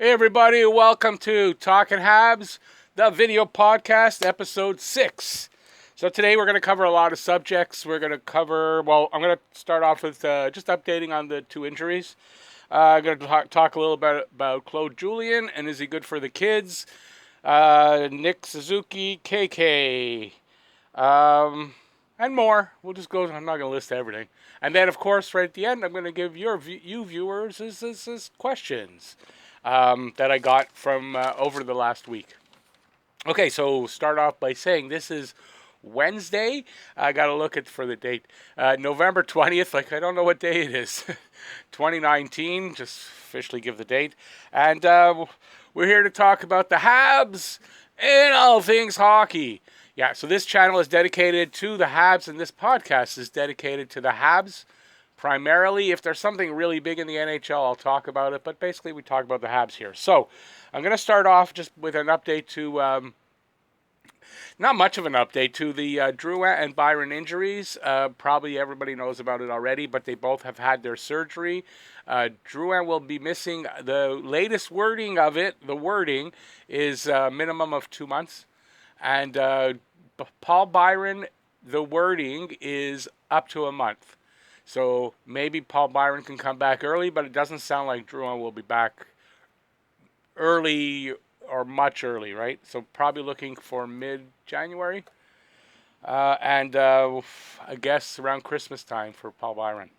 Hey everybody, welcome to Talking Habs, the video podcast, episode 6. So today we're going to cover a lot of subjects. We're going to cover, I'm going to start off with just updating on the two injuries. I'm going to talk a little bit about Claude Julien and is he good for the kids? Nick Suzuki, KK, and more. We'll just go, I'm not going to list everything. And then, of course, right at the end, I'm going to give you viewers questions that I got from over the last week. Okay, so start off by saying this is Wednesday. I got to look at for the date. November 20th, like I don't know what day it is. 2019, just officially give the date. And we're here to talk about the Habs and all things hockey. Yeah, so this channel is dedicated to the Habs and this podcast is dedicated to the Habs. Primarily, if there's something really big in the NHL, I'll talk about it. But basically, we talk about the Habs here. So, I'm going to start off just with an update to, not much of an update, to the Drouin and Byron injuries. Probably everybody knows about it already, but they both have had their surgery. Drouin will be missing, the latest wording of it, the wording is a minimum of 2 months. And Paul Byron, the wording is up to a month. So maybe Paul Byron can come back early, but it doesn't sound like Drouin will be back early or much early, right? So probably looking for mid-January. And I guess around Christmas time for Paul Byron.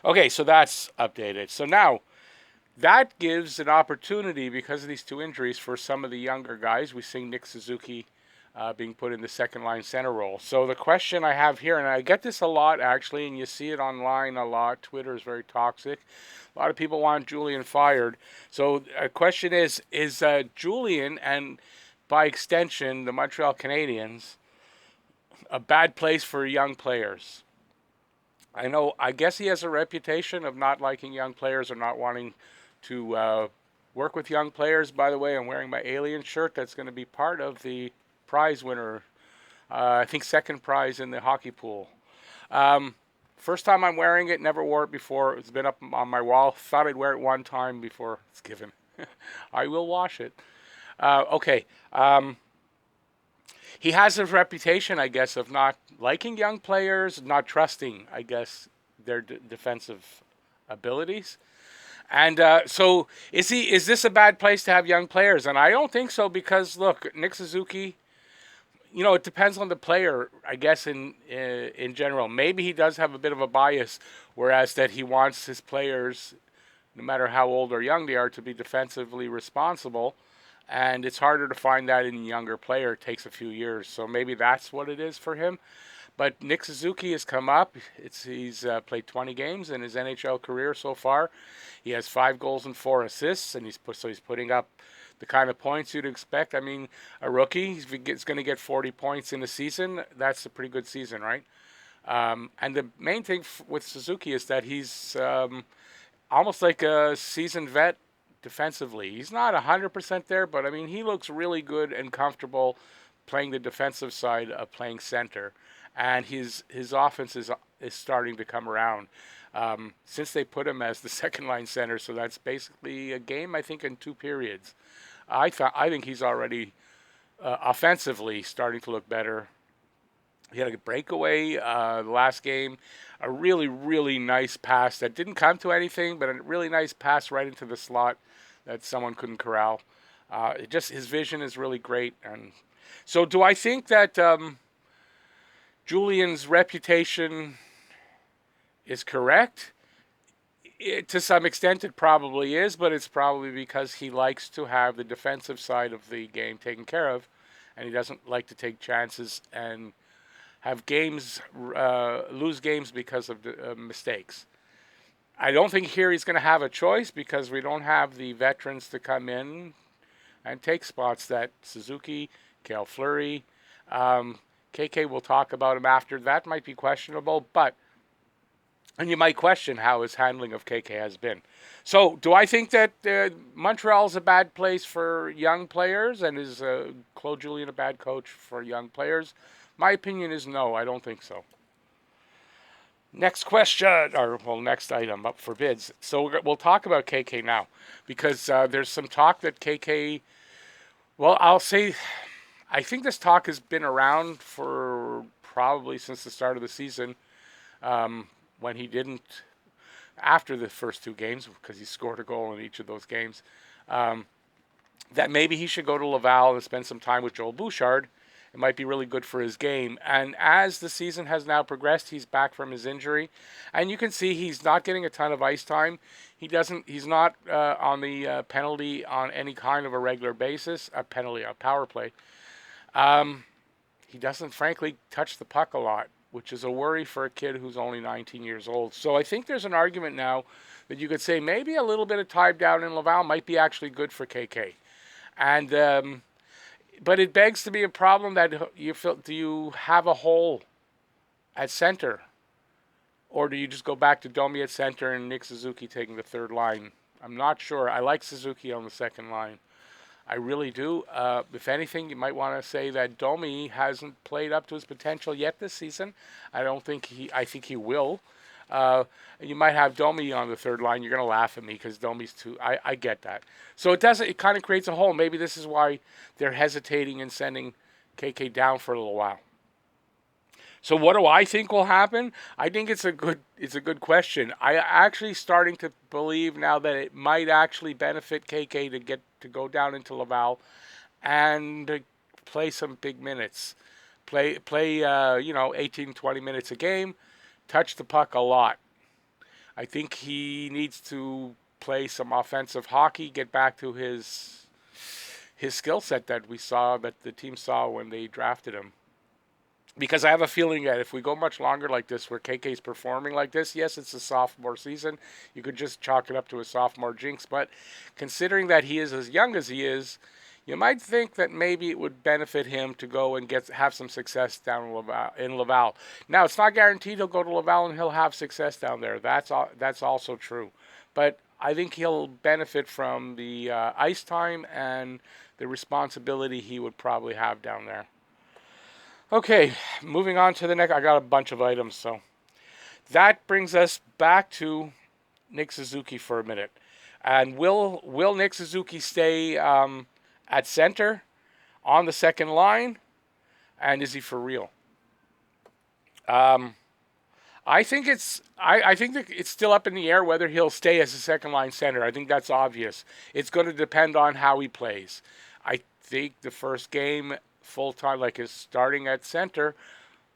Okay, so that's updated. So now that gives an opportunity because of these two injuries for some of the younger guys. We see Nick Suzuki being put in the second line center role. So the question I have here, and I get this a lot actually, and you see it online a lot. Twitter is very toxic. A lot of people want Julien fired. So the question is Julien and by extension the Montreal Canadiens a bad place for young players? I guess he has a reputation of not liking young players or not wanting to work with young players. By the way, I'm wearing my Alien shirt. That's going to be part of the prize winner. I think second prize in the hockey pool. First time I'm wearing it. Never wore it before. It's been up on my wall. Thought I'd wear it one time before it's given. I will wash it. Okay. He has a reputation, I guess, of not liking young players, not trusting, I guess, their defensive abilities. And so is this a bad place to have young players? And I don't think so because, look, Nick Suzuki, it depends on the player, I guess, in general. Maybe he does have a bit of a bias, whereas that he wants his players, no matter how old or young they are, to be defensively responsible. And it's harder to find that in a younger player. It takes a few years. So maybe that's what it is for him. But Nick Suzuki has come up. He's played 20 games in his NHL career so far. He has 5 goals and 4 assists, and he's putting up the kind of points you'd expect. I mean, a rookie is going to get 40 points in a season. That's a pretty good season, right? And the main thing with Suzuki is that he's almost like a seasoned vet defensively. He's not 100% there, but I mean, he looks really good and comfortable playing the defensive side of playing center. And his offense is starting to come around since they put him as the second line center. So that's basically a game, I think, in 2 periods. I think he's already offensively starting to look better. He had a breakaway the last game, a really, really nice pass that didn't come to anything, but a really nice pass right into the slot that someone couldn't corral. His vision is really great. And so do I think that Julian's reputation is correct? To some extent, it probably is, but it's probably because he likes to have the defensive side of the game taken care of, and he doesn't like to take chances and have games, lose games because of mistakes. I don't think here he's going to have a choice because we don't have the veterans to come in and take spots that Suzuki, Cale Fleury, KK, will talk about him after. That might be questionable, and you might question how his handling of KK has been. So do I think that Montreal's a bad place for young players, and is Claude Julien a bad coach for young players? My opinion is no, I don't think so. Next question, or well, next item up for bids. So we'll talk about KK now, because there's some talk that KK. Well, I'll say, I think this talk has been around for probably since the start of the season, when he didn't after the first two games because he scored a goal in each of those games. Um, that maybe he should go to Laval and spend some time with Joel Bouchard. It might be really good for his game. And as the season has now progressed, he's back from his injury, and you can see he's not getting a ton of ice time. He doesn't. He's not on the penalty on any kind of a regular basis. A penalty, a power play. Um, he doesn't, frankly, touch the puck a lot, which is a worry for a kid who's only 19 years old. So I think there's an argument now that you could say maybe a little bit of time down in Laval might be actually good for KK. And but it begs to be a problem that you feel. Do you have a hole at center, or do you just go back to Domi at center and Nick Suzuki taking the third line? I'm not sure. I like Suzuki on the second line. I really do. If anything, you might want to say that Domi hasn't played up to his potential yet this season. I don't think he. I think he will. Uh, you might have Domi on the third line. You're going to laugh at me because Domi's too. I get that. So it doesn't. It kind of creates a hole. Maybe this is why they're hesitating in sending KK down for a little while. So what do I think will happen? I think it's a good question. I actually starting to believe now that it might actually benefit KK to get to go down into Laval and play some big minutes. Play 18 20 minutes a game, touch the puck a lot. I think he needs to play some offensive hockey, get back to his skill set that the team saw when they drafted him. Because I have a feeling that if we go much longer like this, where KK's performing like this, yes, it's a sophomore season. You could just chalk it up to a sophomore jinx. But considering that he is as young as he is, you might think that maybe it would benefit him to go and have some success down in Laval. Now, it's not guaranteed he'll go to Laval and he'll have success down there. That's also true. But I think he'll benefit from the ice time and the responsibility he would probably have down there. Okay, moving on to the next. I got a bunch of items, so that brings us back to Nick Suzuki for a minute. And will Nick Suzuki stay at center on the second line? And is he for real? Um, I think that it's still up in the air whether he'll stay as a second line center. I think that's obvious. It's going to depend on how he plays. I think the first game full time, like his starting at center,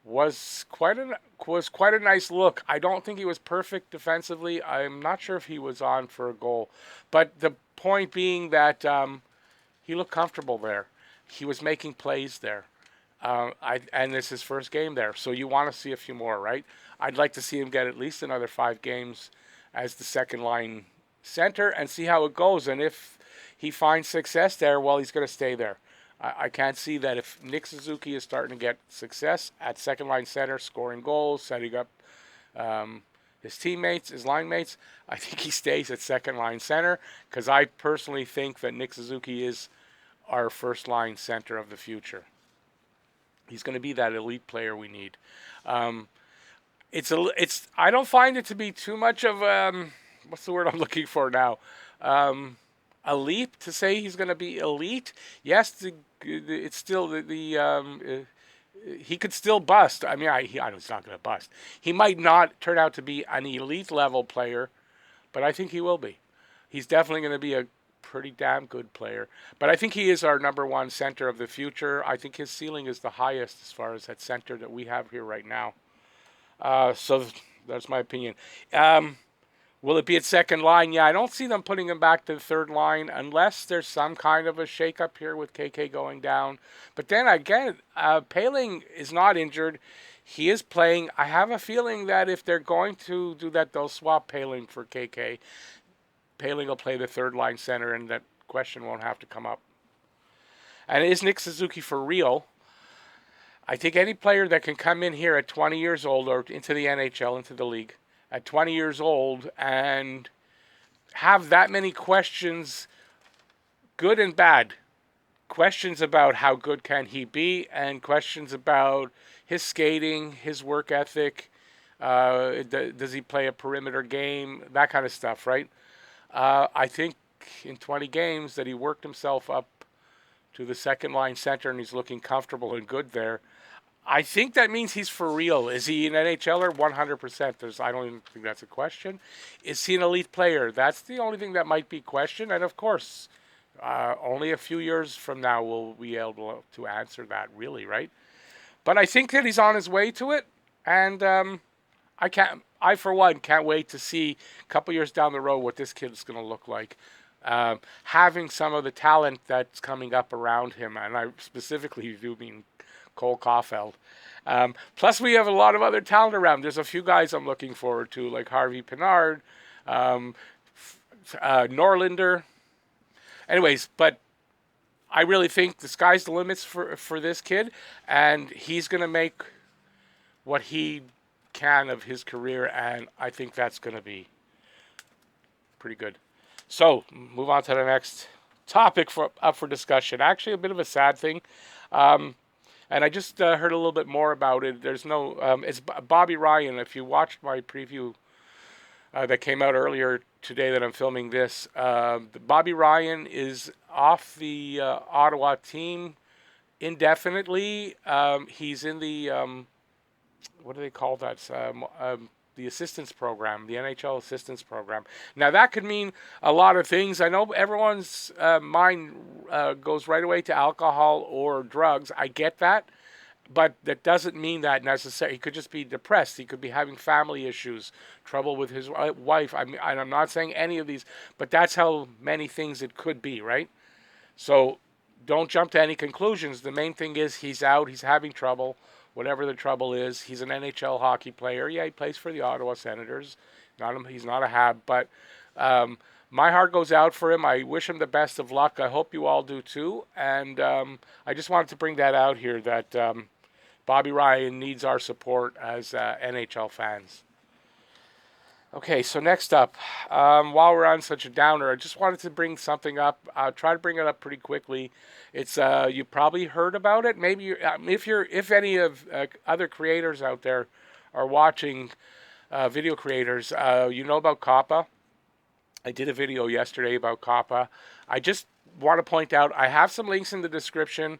was quite a nice look. I don't think he was perfect defensively. I'm not sure if he was on for a goal, but the point being that he looked comfortable there. He was making plays there. And this is his first game there, so you want to see a few more, right? I'd like to see him get at least another 5 games as the second line center and see how it goes. And if he finds success there, well, he's going to stay there. I can't see that if Nick Suzuki is starting to get success at second line center, scoring goals, setting up his teammates, his line mates, I think he stays at second line center because I personally think that Nick Suzuki is our first line center of the future. He's going to be that elite player we need. Um, I don't find it to be too much of what's the word I'm looking for now? A leap to say he's going to be elite. Yes, it's still he could still bust. I mean, I know he's not going to bust. He might not turn out to be an elite level player, but I think he will be. He's definitely going to be a pretty damn good player. But I think he is our number one center of the future. I think his ceiling is the highest as far as that center that we have here right now. So that's my opinion. Will it be at second line? Yeah, I don't see them putting him back to the third line unless there's some kind of a shakeup here with KK going down. But then again, Paling is not injured. He is playing. I have a feeling that if they're going to do that, they'll swap Paling for KK. Paling will play the third line center, and that question won't have to come up. And is Nick Suzuki for real? I think any player that can come in here at 20 years old or into the NHL, into the league, at 20 years old and have that many questions, good and bad, questions about how good can he be and questions about his skating, his work ethic, Does he play a perimeter game? That kind of stuff, right? I think in 20 games that he worked himself up to the second line center and he's looking comfortable and good there. I think that means he's for real. Is he an NHLer? 100%. I don't even think that's a question. Is he an elite player? That's the only thing that might be questioned. And of course, only a few years from now will we be able to answer that, really, right? But I think that he's on his way to it. And I for one can't wait to see a couple years down the road what this kid is going to look like. Having some of the talent that's coming up around him, and I specifically do mean Cole Caulfield. Plus, we have a lot of other talent around. There's a few guys I'm looking forward to, like Harvey Pinard, Norlinder. Anyways, but I really think the sky's the limits for this kid, and he's going to make what he can of his career, and I think that's going to be pretty good. So, move on to the next topic up for discussion. Actually, a bit of a sad thing. And I just heard a little bit more about it. There's no, it's Bobby Ryan. If you watched my preview that came out earlier today that I'm filming this, Bobby Ryan is off the Ottawa team indefinitely. He's in the, what do they call that? The assistance program, the NHL assistance program. Now that could mean a lot of things. I know everyone's mind goes right away to alcohol or drugs. I get that, but that doesn't mean that necessarily. He could just be depressed. He could be having family issues, trouble with his wife. I'm not saying any of these, but that's how many things it could be, right? So don't jump to any conclusions. The main thing is he's out. He's having trouble. Whatever the trouble is, he's an NHL hockey player. Yeah, he plays for the Ottawa Senators. He's not a Hab, but my heart goes out for him. I wish him the best of luck. I hope you all do too. And I just wanted to bring that out here that Bobby Ryan needs our support as NHL fans. Okay, so next up, while we're on such a downer, I just wanted to bring something up. I'll try to bring it up pretty quickly. It's you probably heard about it. Maybe if any of other creators out there are watching, video creators, you know about COPPA. I did a video yesterday about COPPA. I just want to point out I have some links in the description.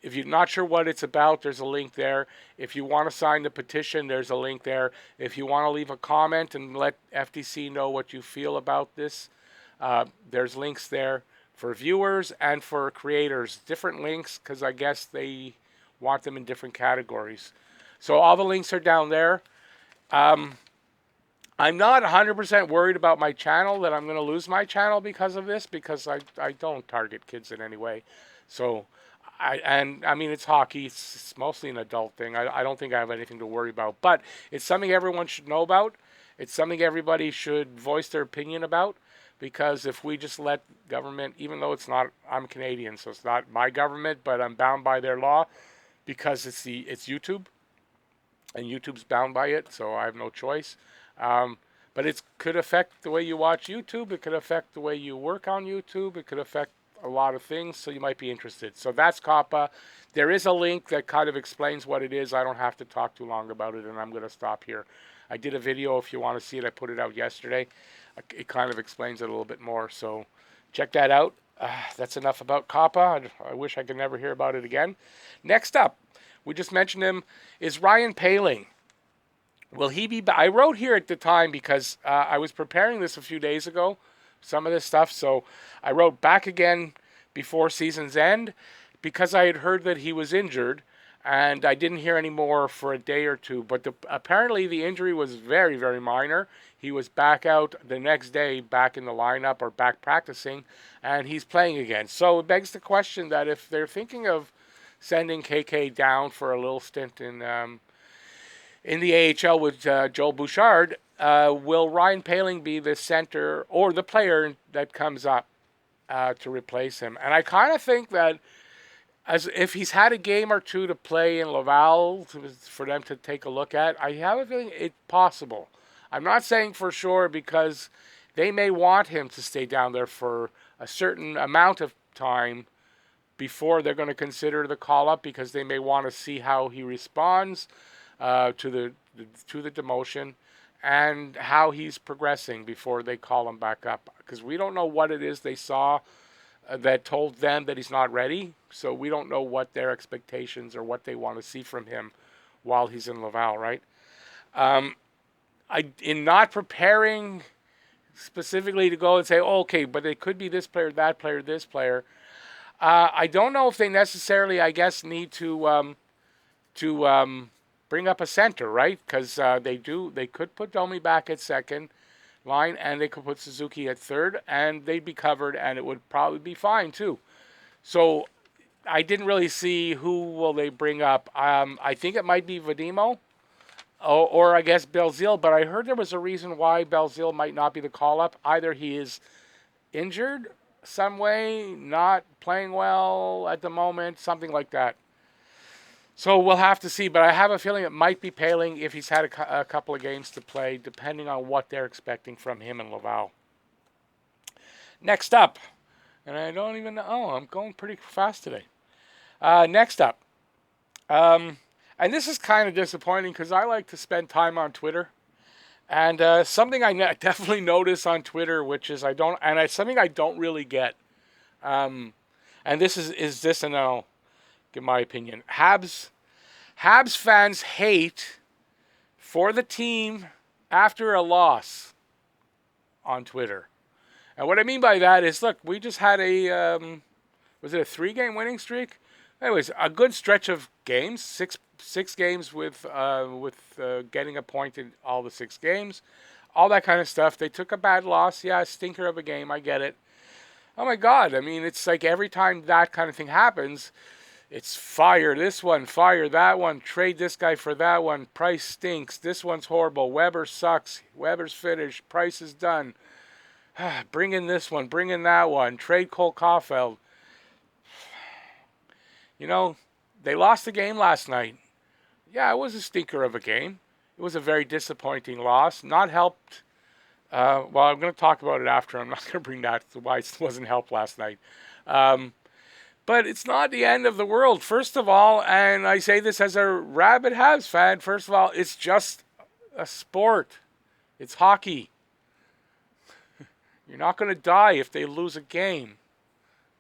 If you're not sure what it's about, there's a link there. If you want to sign the petition, there's a link there. If you want to leave a comment and let FTC know what you feel about this, there's links there for viewers and for creators. Different links because I guess they want them in different categories. So all the links are down there. I'm not 100% worried about my channel, that I'm going to lose my channel because of this, because I don't target kids in any way. So... I mean, it's hockey. It's mostly an adult thing. I don't think I have anything to worry about. But it's something everyone should know about. It's something everybody should voice their opinion about. Because if we just let government, even though it's not, I'm Canadian, so it's not my government, but I'm bound by their law because it's YouTube. And YouTube's bound by it, so I have no choice. But it could affect the way you watch YouTube. It could affect the way you work on YouTube. It could affect a lot of things, so you might be interested. So that's COPPA. There is a link that kind of explains what it is. I don't have to talk too long about it, and I'm going to stop here. I did a video, if you want to see it. I put it out yesterday. It kind of explains it a little bit more, so check that out. That's enough about COPPA. I wish I could never hear about it again. Next up, we just mentioned him, is Ryan Poehling. Will he be back? I wrote here at the time because I was preparing this a few days ago, some of this stuff. So I wrote back again before season's end because I had heard that he was injured, and I didn't hear any more for a day or two. But apparently the injury was very, very minor. He was back out the next day, back in the lineup or back practicing, and he's playing again. So it begs the question that if they're thinking of sending KK down for a little stint in the AHL with Joel Bouchard, will Ryan Poehling be the center or the player that comes up to replace him? And I kind of think that as if he's had a game or two to play in Laval for them to take a look at, I have a feeling it's possible. I'm not saying for sure because they may want him to stay down there for a certain amount of time before they're going to consider the call-up, because they may want to see how he responds. to the demotion, and how he's progressing before they call him back up. Because we don't know what it is they saw that told them that he's not ready. So we don't know what their expectations or what they want to see from him while he's in Laval, right? Um, in not preparing specifically to go and say, oh, okay, but it could be this player, that player, this player. I don't know if they necessarily, I guess, need to bring up a center, right? Because they could put Domi back at second line, and they could put Suzuki at third, and they'd be covered, and it would probably be fine too. So I didn't really see who will they bring up. I think it might be Vadimo. Or I guess Belzile, but I heard there was a reason why Belzile might not be the call-up. Either he is injured some way, not playing well at the moment, something like that. So we'll have to see, but I have a feeling it might be Paling if he's had a couple of games to play, depending on what they're expecting from him in Laval. Next up, and I don't even know, I'm going pretty fast today. Next up, and this is kind of disappointing because I like to spend time on Twitter. And something I definitely notice on Twitter, which is something I don't really get. And this is this, and I'll give my opinion. Habs fans hate for the team after a loss on Twitter. And what I mean by that is, look, we just had was it a 3-game winning streak? Anyways, a good stretch of games, six games with getting a point in all the 6 games, all that kind of stuff. They took a bad loss, yeah, a stinker of a game, I get it. Oh my God, I mean, it's like every time that kind of thing happens, it's fire this one, fire that one, trade this guy for that one, Price stinks, this one's horrible, Weber sucks, Weber's finished, Price is done. Bring in this one, bring in that one, trade Cole Caulfield. You know, they lost the game last night. Yeah, it was a stinker of a game. It was a very disappointing loss. Not helped. Well, I'm going to talk about it after. I'm not going to bring that to why it wasn't helped last night. But it's not the end of the world. First of all, and I say this as a rabid Habs fan, first of all, it's just a sport. It's hockey. You're not going to die if they lose a game.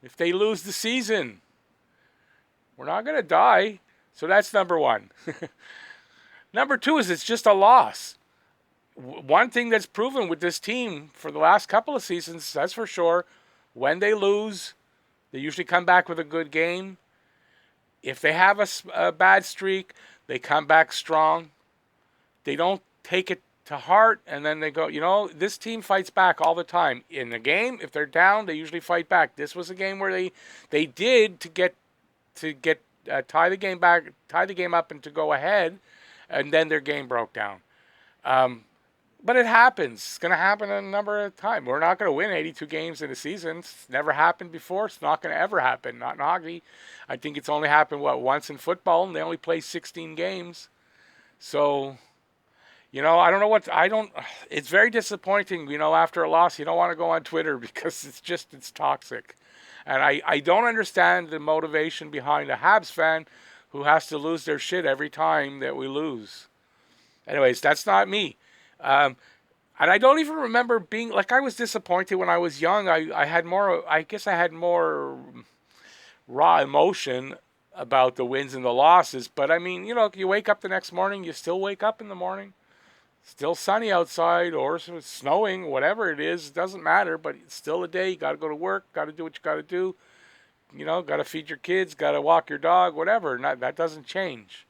If they lose the season. We're not going to die. So that's number one. Number two is it's just a loss. One thing that's proven with this team for the last couple of seasons, that's for sure, when they lose, they usually come back with a good game. If they have a bad streak, they come back strong. They don't take it to heart, and then they go, this team fights back all the time. In the game, if they're down, they usually fight back. This was a game where they did tie the game up and to go ahead, and then their game broke down. But it happens. It's going to happen a number of times. We're not going to win 82 games in a season. It's never happened before. It's not going to ever happen. Not in hockey. I think it's only happened, once in football, and they only play 16 games. So, I don't know it's very disappointing, after a loss, you don't want to go on Twitter because it's toxic. And I don't understand the motivation behind a Habs fan who has to lose their shit every time that we lose. Anyways, that's not me. And I don't even remember being, I was disappointed when I was young. I had more raw emotion about the wins and the losses. But I mean, you wake up the next morning, you still wake up in the morning. Still sunny outside or snowing, whatever it is, it doesn't matter, but it's still a day. You got to go to work, got to do what you got to do. Got to feed your kids, got to walk your dog, whatever. That doesn't change.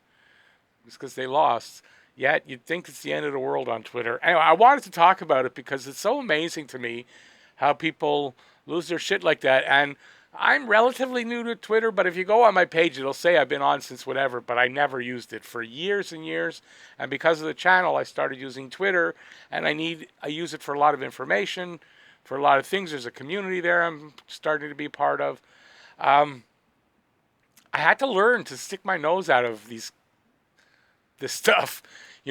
Just because they lost. Yet you'd think it's the end of the world on Twitter. Anyway, I wanted to talk about it because it's so amazing to me how people lose their shit like that. And I'm relatively new to Twitter, but if you go on my page, it'll say I've been on since whatever, but I never used it for years and years. And because of the channel, I started using Twitter, and I use it for a lot of information, for a lot of things. There's a community there I'm starting to be part of. I had to learn to stick my nose out of this stuff.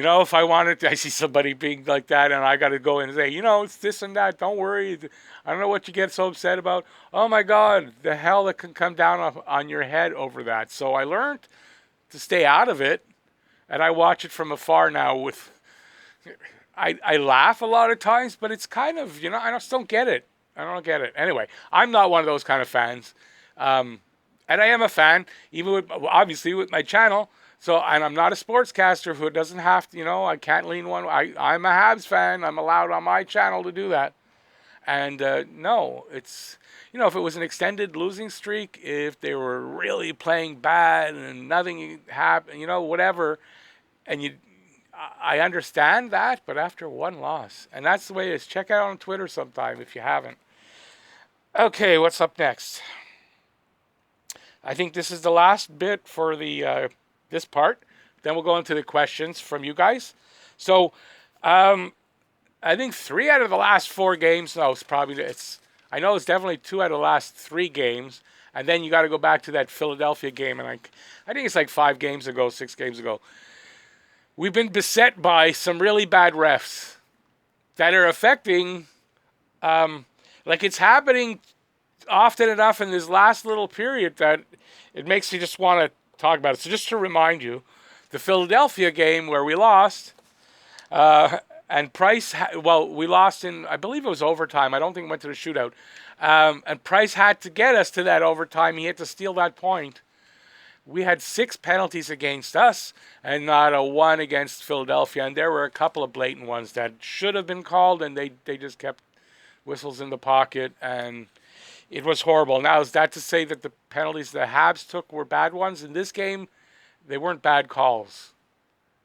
If I wanted to, I see somebody being like that, and I got to go in and say, it's this and that. Don't worry. I don't know what you get so upset about. Oh, my God, the hell that can come down on your head over that. So I learned to stay out of it. and I watch it from afar now. I laugh a lot of times, but it's kind of, I just don't get it. I don't get it. Anyway, I'm not one of those kind of fans. And I am a fan, even obviously with my channel. So, and I'm not a sportscaster who doesn't have to, I can't lean one. I'm a Habs fan. I'm allowed on my channel to do that. And no, it's, if it was an extended losing streak, if they were really playing bad and nothing happened, whatever, and I understand that, but after one loss, and that's the way it is. Check it out on Twitter sometime if you haven't. Okay, what's up next? I think this is the last bit for the this part. Then we'll go into the questions from you guys. So, I think 3 out of the last 4 games. No, I know it's definitely 2 out of the last 3 games. And then you got to go back to that Philadelphia game, and I think it's like 5 games ago, 6 games ago. We've been beset by some really bad refs that are affecting, like it's happening often enough in this last little period that it makes you just want to talk about it. So just to remind you, the Philadelphia game where we lost, and Price, we lost in, I believe it was overtime. I don't think it went to the shootout. And Price had to get us to that overtime. He had to steal that point. We had 6 penalties against us and not a 1 against Philadelphia. And there were a couple of blatant ones that should have been called, and they just kept whistles in the pocket, and it was horrible. Now, is that to say that the penalties the Habs took were bad ones? In this game, they weren't bad calls.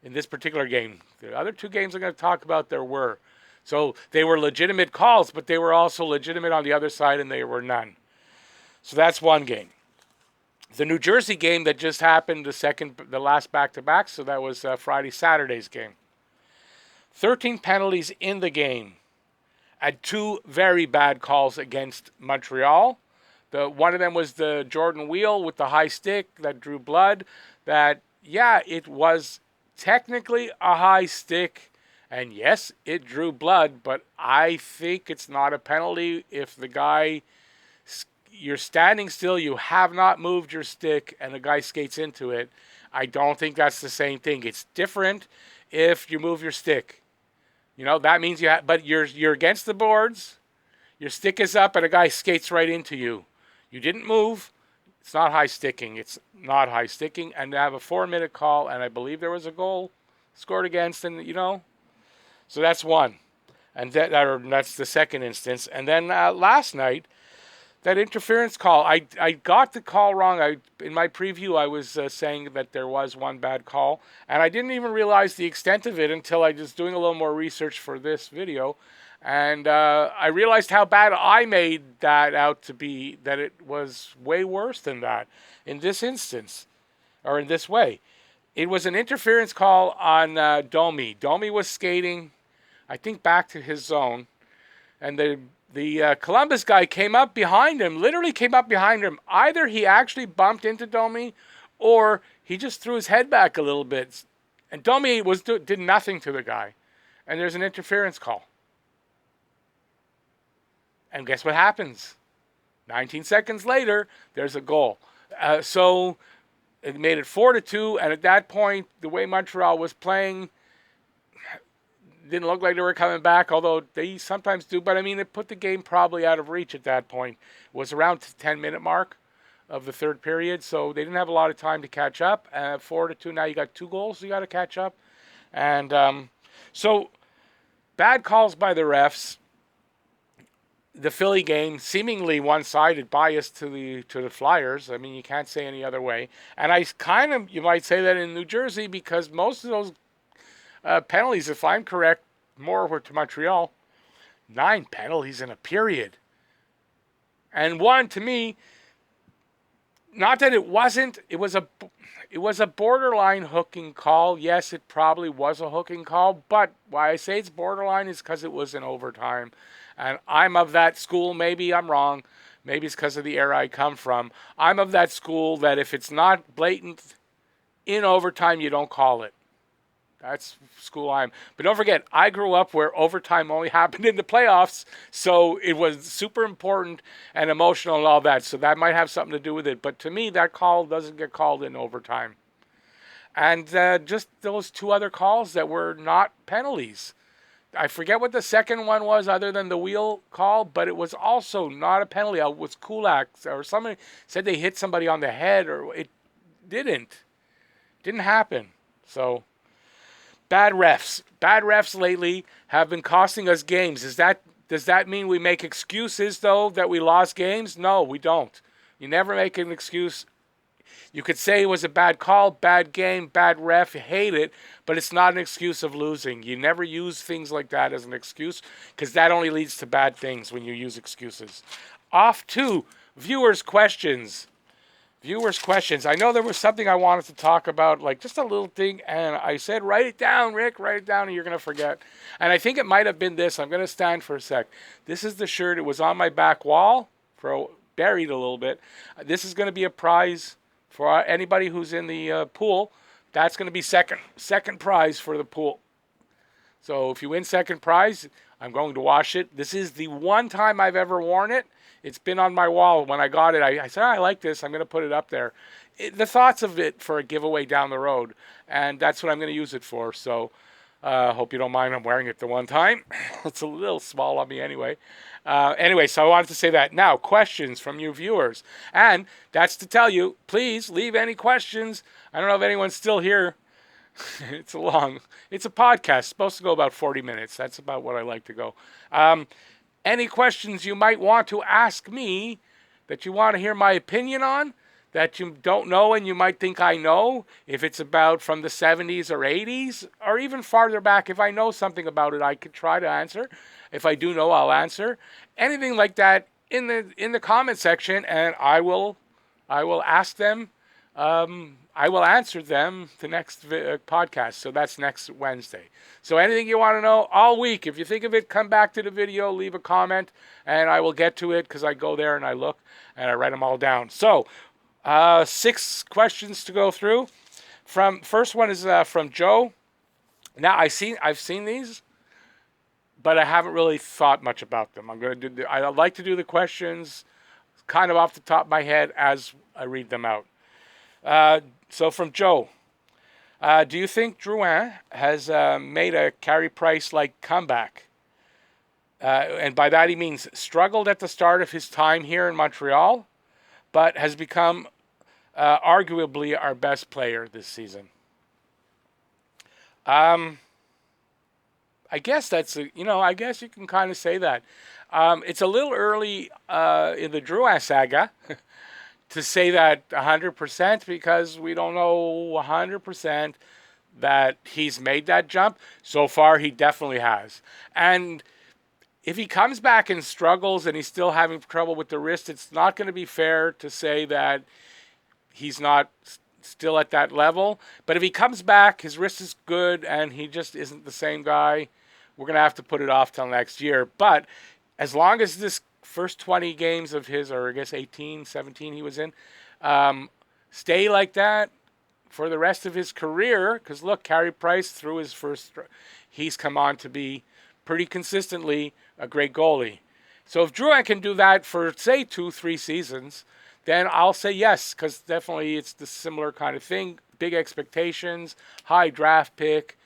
In this particular game. The other 2 games I'm going to talk about, there were. So they were legitimate calls, but they were also legitimate on the other side, and they were none. So that's one game. The New Jersey game that just happened, the last back-to-back, so that was Friday-Saturday's game. 13 penalties in the game, and 2 very bad calls against Montreal. One of them was the Jordan wheel with the high stick that drew blood. It was technically a high stick, and yes, it drew blood, but I think it's not a penalty if the guy, you're standing still, you have not moved your stick, and the guy skates into it. I don't think that's the same thing. It's different if you move your stick. That means but you're against the boards, your stick is up, and a guy skates right into you. You didn't move. It's not high sticking. It's not high sticking. And to have a 4-minute call, and I believe there was a goal scored against, and so that's one. And that's the second instance. And then last night, that interference call, I got the call wrong. In my preview, I was saying that there was one bad call, and I didn't even realize the extent of it until I was doing a little more research for this video. And I realized how bad I made that out to be, that it was way worse than that in this instance, or in this way. It was an interference call on Domi. Domi was skating, I think, back to his zone, and the Columbus guy came up behind him, literally came up behind him. Either he actually bumped into Domi, or he just threw his head back a little bit. And Domi did nothing to the guy. And there's an interference call. And guess what happens? 19 seconds later, there's a goal. So it made it 4-2, and at that point, the way Montreal was playing, didn't look like they were coming back, although they sometimes do. But, it put the game probably out of reach at that point. It was around the 10-minute mark of the third period, so they didn't have a lot of time to catch up. 4-2, now you got 2 goals you got to catch up. And so bad calls by the refs. The Philly game, seemingly one-sided, biased to the Flyers. You can't say any other way. And you might say that in New Jersey, because most of those penalties, if I'm correct, more were to Montreal. 9 penalties in a period. And one, to me, not that it wasn't, it was a borderline hooking call. Yes, it probably was a hooking call, but why I say it's borderline is because it was in overtime. And I'm of that school, maybe I'm wrong, maybe it's because of the era I come from. I'm of that school that if it's not blatant in overtime, you don't call it. That's school I'm. But don't forget, I grew up where overtime only happened in the playoffs, so it was super important and emotional and all that. So that might have something to do with it. But to me, that call doesn't get called in overtime. And just those two other calls that were not penalties. I forget what the second one was other than the wheel call, but it was also not a penalty. It was Kulak or somebody said they hit somebody on the head, or it didn't. Didn't happen. So bad refs. Bad refs lately have been costing us games. Does that mean we make excuses though that we lost games? No, we don't. You never make an excuse. You could say it was a bad call, bad game, bad ref, you hate it, but it's not an excuse of losing. You never use things like that as an excuse because that only leads to bad things when you use excuses. Off to viewers' questions. Viewers' questions. I know there was something I wanted to talk about, like just a little thing, and I said, write it down, Rick, write it down, and you're going to forget. And I think it might have been this. I'm going to stand for a sec. This is the shirt. It was on my back wall, buried a little bit. This is going to be a prize for anybody who's in the pool. That's going to be second prize for the pool. So if you win second prize, I'm going to wash it. This is the one time I've ever worn it. It's been on my wall. When I got it, I said, I like this. I'm going to put it up there. The thoughts of it for a giveaway down the road. And that's what I'm going to use it for. So hope you don't mind I'm wearing it the one time. It's a little small on me anyway. Anyway, so I wanted to say that. Now, questions from you viewers. And that's to tell you, please leave any questions. I don't know if anyone's still here. It's a podcast. It's supposed to go about 40 minutes. That's about what I like to go. Any questions you might want to ask me that you want to hear my opinion on, that you don't know and you might think I know, if it's about from the 70s or 80s, or even farther back, if I know something about it, I could try to answer. If I do know, I'll answer. Anything like that in the comment section, and I will ask them. I will answer them the next podcast. So that's next Wednesday. So anything you want to know all week, if you think of it, come back to the video, leave a comment, and I will get to it because I go there and I look and I write them all down. So 6 questions to go through. First one is from Joe. Now I've seen these, but I haven't really thought much about them. I like to do the questions kind of off the top of my head as I read them out. So from Joe, do you think Drouin has made a Carey Price-like comeback? And by that he means struggled at the start of his time here in Montreal, but has become arguably our best player this season. I guess I guess you can kind of say that. It's a little early in the Drouin saga to say that 100% because we don't know 100% that he's made that jump. So far, he definitely has. And if he comes back and struggles and he's still having trouble with the wrist, it's not going to be fair to say that he's not still at that level. But if he comes back, his wrist is good, and he just isn't the same guy, we're going to have to put it off till next year. But as long as this first 20 games of his, or I guess 18, 17 he was in, stay like that for the rest of his career, because look, Carey Price, through his he's come on to be pretty consistently a great goalie. So if Drouin can do that for, say, 2-3 seasons, then I'll say yes, because definitely it's the similar kind of thing. Big expectations, high draft pick,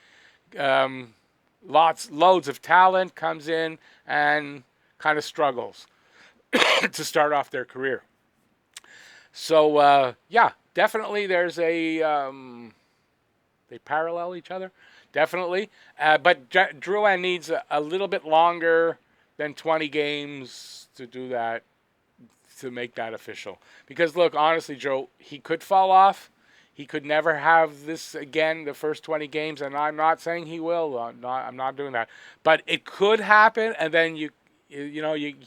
loads of talent comes in and kind of struggles to start off their career. So, yeah, definitely there's they parallel each other, definitely. But Drouin needs a little bit longer than 20 games to do that, to make that official. Because, look, honestly, Joe, he could fall off. He could never have this again, the first 20 games, and I'm not saying he will. I'm not doing that. But it could happen, and then you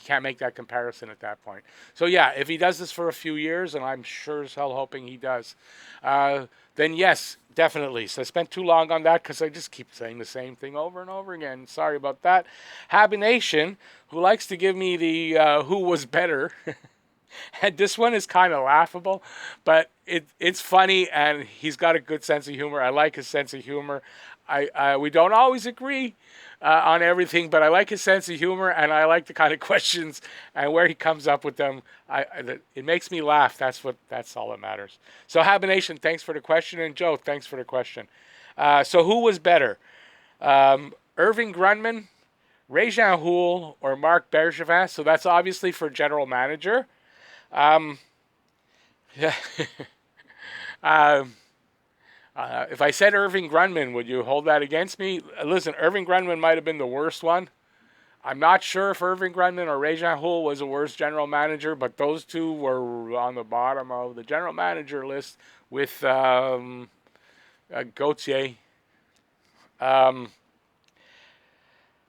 can't make that comparison at that point. So, yeah, if he does this for a few years, and I'm sure as hell hoping he does, then yes, definitely. So I spent too long on that because I just keep saying the same thing over and over again. Sorry about that. Habination, who likes to give me the who was better. And this one is kind of laughable, but it's funny, and he's got a good sense of humor. I like his sense of humor. We don't always agree, on everything, but I like his sense of humor, and I like the kind of questions and where he comes up with them. It makes me laugh. That's all that matters. So Habination, thanks for the question, and Joe, thanks for the question. So who was better, Irving Grunman, Rajan Houle, or Marc Bergevin? So that's obviously for general manager. Yeah. If I said Irving Grunman, would you hold that against me? Listen, Irving Grunman might have been the worst one. I'm not sure if Irving Grunman or Rajan Houle was a worse general manager, but those two were on the bottom of the general manager list with Gauthier.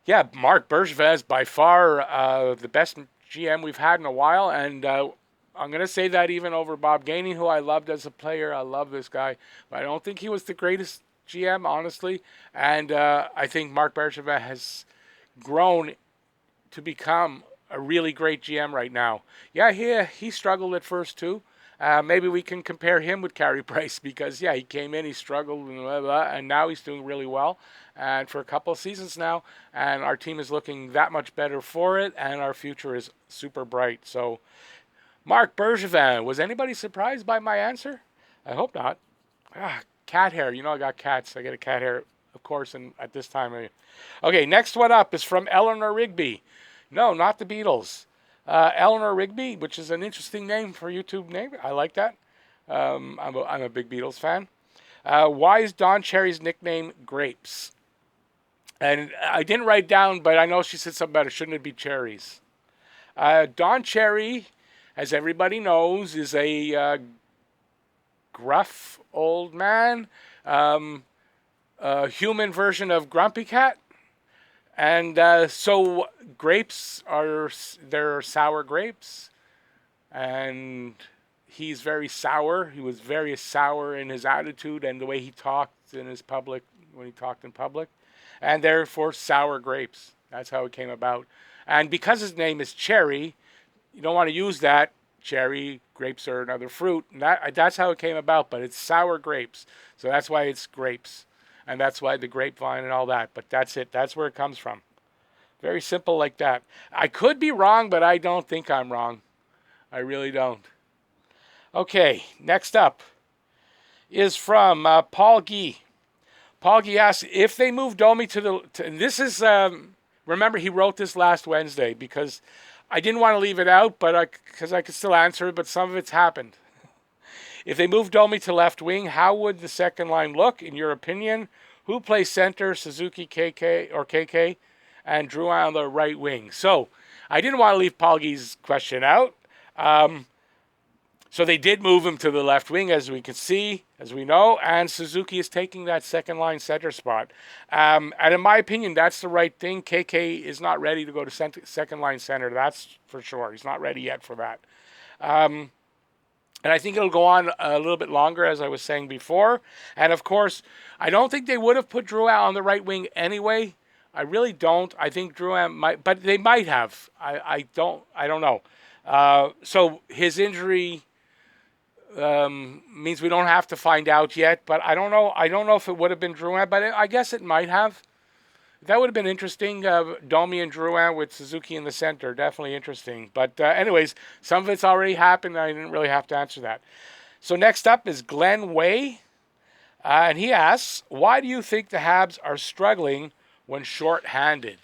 Yeah, Marc Bergevin is by far the best GM we've had in a while, and I'm going to say that even over Bob Gainey, who I loved as a player. I love this guy, but I don't think he was the greatest GM, honestly. And I think Marc Bergevin has grown to become a really great GM right now. Yeah, he struggled at first too. Maybe we can compare him with Carey Price because, yeah, he came in, he struggled, and blah, blah, and now he's doing really well. And for a couple of seasons now, and our team is looking that much better for it, and our future is super bright. So, Marc Bergevin, was anybody surprised by my answer? I hope not. Cat hair. You know I got cats. I get a cat hair, of course, and at this time. Okay, next one up is from Eleanor Rigby. No, not the Beatles. Eleanor Rigby, which is an interesting name for a YouTube name. I like that. I'm a big Beatles fan. Why is Don Cherry's nickname Grapes? And I didn't write down, but I know she said something about it. Shouldn't it be cherries? Don Cherry, as everybody knows, is a gruff old man, a human version of Grumpy Cat. And so grapes they're sour grapes. And he's very sour. He was very sour in his attitude and the way he talked in his public, when he talked in public. And therefore, sour grapes. That's how it came about. And because his name is Cherry, you don't want to use that. Cherry, grapes are another fruit. And that's how it came about, but it's sour grapes. So that's why it's grapes. And that's why the grapevine and all that. But that's it. That's where it comes from. Very simple like that. I could be wrong, but I don't think I'm wrong. I really don't. Okay, next up is from Paul Gee. Paul Gee asks, if they move Domi and this is, remember he wrote this last Wednesday because I didn't want to leave it out, but because I could still answer it, but some of it's happened. If they move Domi to left wing, how would the second line look, in your opinion? Who plays center, Suzuki, KK, and Drouin on the right wing? So I didn't want to leave Paul Gee's question out. So they did move him to the left wing, as we can see, as we know, and Suzuki is taking that second line center spot. And in my opinion, that's the right thing. KK is not ready to go to second line center. That's for sure. He's not ready yet for that. And I think it'll go on a little bit longer, as I was saying before. And of course, I don't think they would have put Drouin on the right wing anyway. I really don't. I think Drouin might, but they might have. I don't know. So his injury means we don't have to find out yet, but I don't know. I don't know if it would have been Drouin, but I guess it might have. That would have been interesting. Domi and Drouin with Suzuki in the center, definitely interesting. But anyways, some of it's already happened. I didn't really have to answer that. So next up is Glenn Way, and he asks, why do you think the Habs are struggling when short-handed?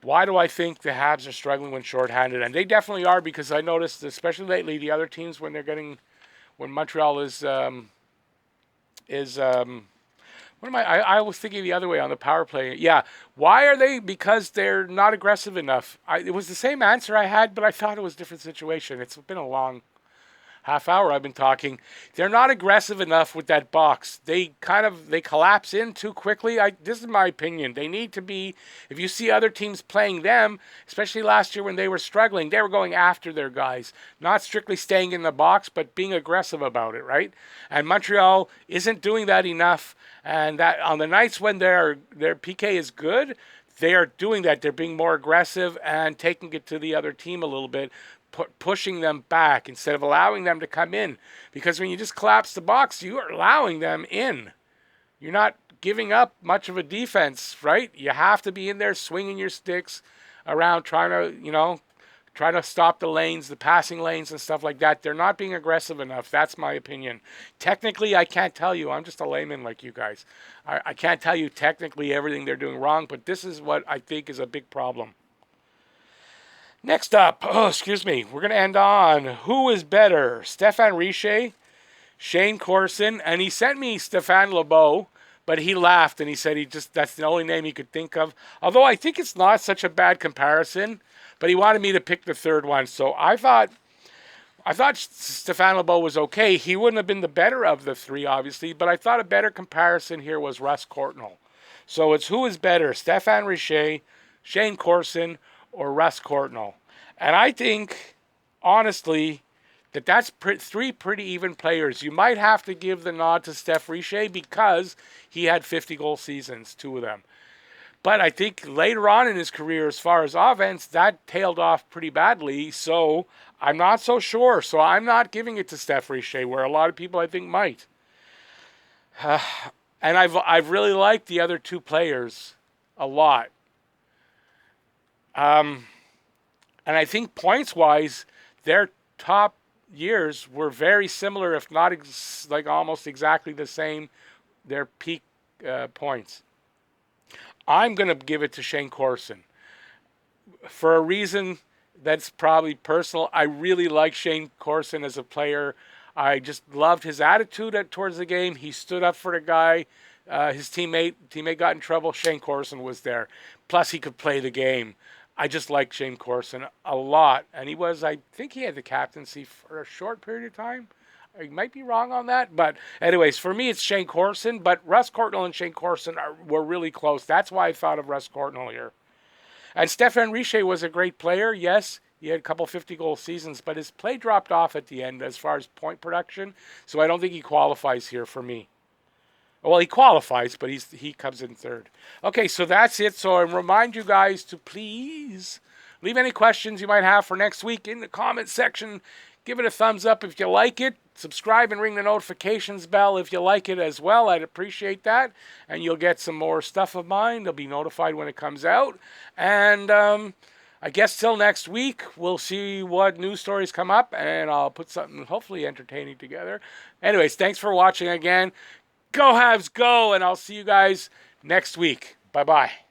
Why do I think the Habs are struggling when short-handed? And they definitely are, because I noticed, especially lately, the other teams when Montreal is what am I was thinking the other way on the power play. Yeah. Why are they? Because they're not aggressive enough. It was the same answer I had, but I thought it was a different situation. It's been a long half hour I've been talking. They're not aggressive enough with that box. They collapse in too quickly. This is my opinion. They need to be, if you see other teams playing them, especially last year when they were struggling, they were going after their guys, not strictly staying in the box, but being aggressive about it, right? And Montreal isn't doing that enough. And that on the nights when their PK is good, they are doing that. They're being more aggressive and taking it to the other team a little bit, pushing them back instead of allowing them to come in. Because when you just collapse the box, you are allowing them in. You're not giving up much of a defense, right? You have to be in there swinging your sticks around, trying to stop the lanes, the passing lanes and stuff like that. They're not being aggressive enough. That's my opinion. Technically, I can't tell you. I'm just a layman like you guys. I can't tell you technically everything they're doing wrong, but this is what I think is a big problem. Next up, excuse me, we're going to end on who is better, Stéphane Richer, Shane Corson, and he sent me Stéphane Lebeau, but he laughed and he said that's the only name he could think of. Although I think it's not such a bad comparison, but he wanted me to pick the third one. So I thought Stéphane Lebeau was okay. He wouldn't have been the better of the three, obviously, but I thought a better comparison here was Russ Courtnall. So it's who is better, Stéphane Richer, Shane Corson, or Russ Courtnall. And I think, honestly, that's three pretty even players. You might have to give the nod to Steph Richer because he had 50-goal seasons, two of them. But I think later on in his career, as far as offense, that tailed off pretty badly. So I'm not so sure. So I'm not giving it to Steph Richer, where a lot of people I think might. And I've really liked the other two players a lot. And I think points-wise, their top years were very similar, if not almost exactly the same, their peak points. I'm going to give it to Shane Corson for a reason that's probably personal. I really like Shane Corson as a player. I just loved his attitude towards the game. He stood up for the guy. His teammate got in trouble. Shane Corson was there. Plus, he could play the game. I just like Shane Corson a lot. And I think he had the captaincy for a short period of time. I might be wrong on that. But anyways, for me, it's Shane Corson. But Russ Courtnall and Shane Corson were really close. That's why I thought of Russ Courtnall here. And Stéphane Richer was a great player. Yes, he had a couple 50-goal seasons. But his play dropped off at the end as far as point production. So I don't think he qualifies here for me. Well, he qualifies, but he comes in third. Okay, so that's it. So I remind you guys to please leave any questions you might have for next week in the comment section. Give it a thumbs up if you like it. Subscribe and ring the notifications bell if you like it as well. I'd appreciate that. And you'll get some more stuff of mine. They'll be notified when it comes out. And I guess till next week, we'll see what news stories come up. And I'll put something hopefully entertaining together. Anyways, thanks for watching again. Go Habs, go! And I'll see you guys next week. Bye-bye.